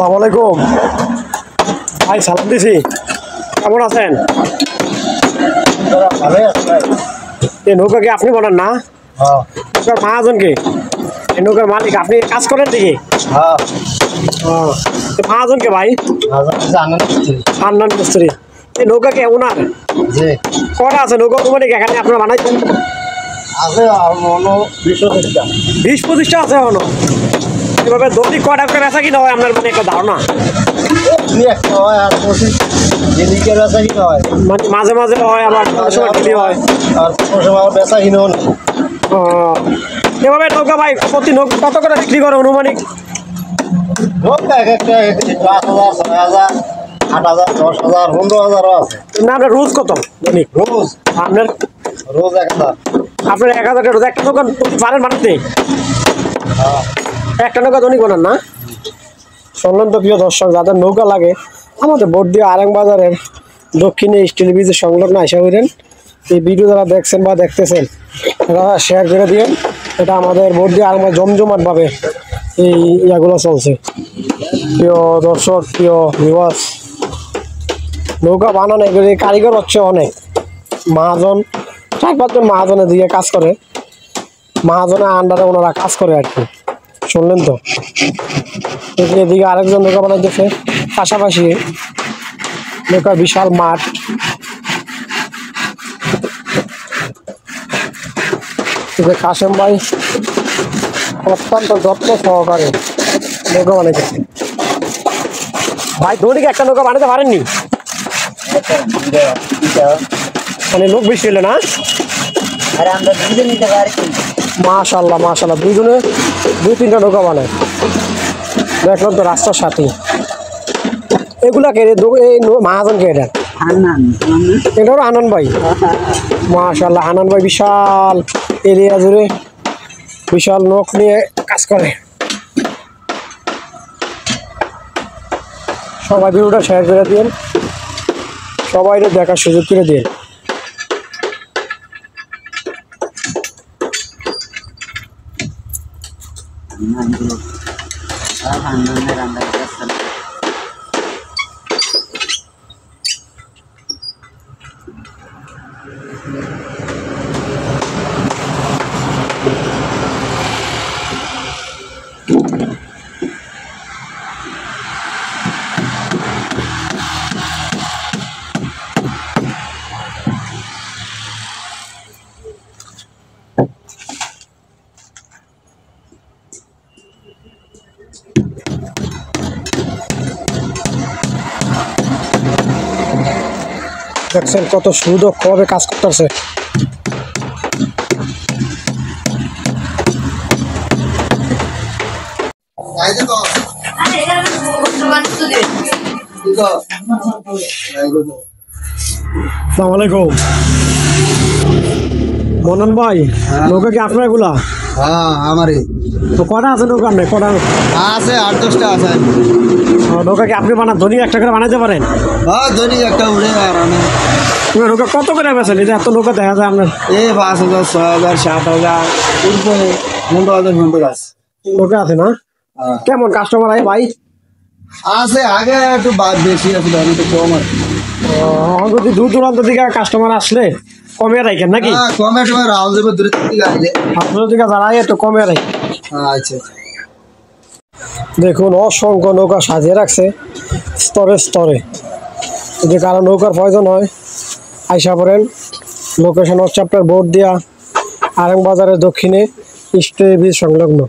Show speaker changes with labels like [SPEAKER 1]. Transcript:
[SPEAKER 1] আসসালামু আলাইকুম ভাই, সালাম দিছি। কেমন আছেন? এই নৌকা কি আপনি বলেন না? নৌকার মহাজন কি? এই নৌকার মালিক আপনি কাজ করেন নাকি? মহাজন কে ভাই? আন্নান মিস্ত্রি। এই নৌকা কে ওনার? কটা আছে নৌকা মানে এখানে আপনারা বানাইছেন?
[SPEAKER 2] আছে
[SPEAKER 1] 20-25টা আছে এখনো। এভাবে দৈনিক কটা করে বেচা কিনা হয় আপনার মানে একটা ধারণা? মানে মাঝে মাঝে হয়, আবার সময় ডেলি হয়। এভাবে নৌকা ভাই প্রতি নৌকা কত করে বিক্রি করে অনুমানিক?
[SPEAKER 2] 8,000, 10,000, 15,000 আছে।
[SPEAKER 1] না আপনার রোজ কত দৈনিক?
[SPEAKER 2] রোজ
[SPEAKER 1] আপনার
[SPEAKER 2] 1,000।
[SPEAKER 1] আপনার 1,000 রোজ একটা দোকান পারেন বানাতে? একটা নৌকা দৈনিক বানান না? শুনলেন তো প্রিয় দর্শক, যাদের নৌকা লাগে আমাদের বর্দিয়া আরেং বাজারের দক্ষিণে স্টিল ব্রিজের সংলগ্ন আশা করেন। এই ভিডিও যারা দেখছেন বা দেখতেছেন তারা শেয়ার করে দিয়েন। এটা আমাদের বর্দিয়া আরেং জমজমাটভাবে এই ইয়াগুলো চলছে। প্রিয় দর্শক, প্রিয় ভিউয়ার্স, নৌকা বানানো এগুলি কারিগর হচ্ছে অনেক মহাজন, 4-5 জন মহাজনের দিকে কাজ করে, মহাজনের আন্ডারে ওনারা কাজ করে আর কি। শুনলেন তো, এদিকে আরেকজন নৌকা বানাইতেছে, পাশাপাশি নৌকার বিশাল মাঠ। কাশেম ভাই অত্যন্ত যত্ন সহকারে নৌকা বানাইতেছে। ভাই দৈনিক একটা নৌকা বানাতে পারেননি? মানে লোক বেশি হলে না? মাশাল্লাহ মাশাল্লাহ, দুজনে 2-3টা নৌকা বানায়। দেখলাম তো রাস্তার সাথে। এগুলা কে? এই মহাজন কে? এটাও আনন ভাই। মাশাল্লাহ, আনন ভাই বিশাল এরিয়া জুড়ে বিশাল নৌক নিয়ে কাজ করে। সবাই ভিডিওটা শেয়ার করে দিন, সবাই দেখার সুযোগ করে দিন। দেখছেন কত সুদক্ষভাবে কাজ করতেছে। আসসালামু আলাইকুম মনন ভাই, নৌকা কি আপনার এগুলা?
[SPEAKER 2] হ্যাঁ আমারই।
[SPEAKER 1] তো কটা আছে নৌকা? নেই কটা
[SPEAKER 2] আছে? 8-10টা আছে।
[SPEAKER 1] নৌকা কি আপনি বানান? দৈনিক একটা করে বানাইতে পারেন?
[SPEAKER 2] হ্যাঁ দৈনিক একটা উড়ে। আর আমি
[SPEAKER 1] নৌকা কত করে বেছেন? এই যে এত নৌকা দেখা যায় আপনার?
[SPEAKER 2] 5,000, 6,000, 7,000, 15,000 আছে।
[SPEAKER 1] নৌকা আছে না? কেমন কাস্টমার আয় ভাই?
[SPEAKER 2] আছে, আগে একটু বেশি আছে, আমি তো কম আছে।
[SPEAKER 1] যদি দূর দূরান্ত থেকে কাস্টমার আসলে কমে রাখেন নাকি?
[SPEAKER 2] কমে টমে রাউন্ড দেবো দূরে থেকে আসলে
[SPEAKER 1] আপনার দিকে যারা একটু কমে রাখেন।
[SPEAKER 2] আচ্ছা।
[SPEAKER 1] দেখুন অসংখ্য নৌকা সাজিয়ে রাখছে স্তরে স্তরে। যদি কারো নৌকার প্রয়োজন হয় আইসা পড়েন। লোকেশন হচ্ছে আপনার বর্দিয়া আরেং বাজারের দক্ষিণে স্টেজ সংলগ্ন।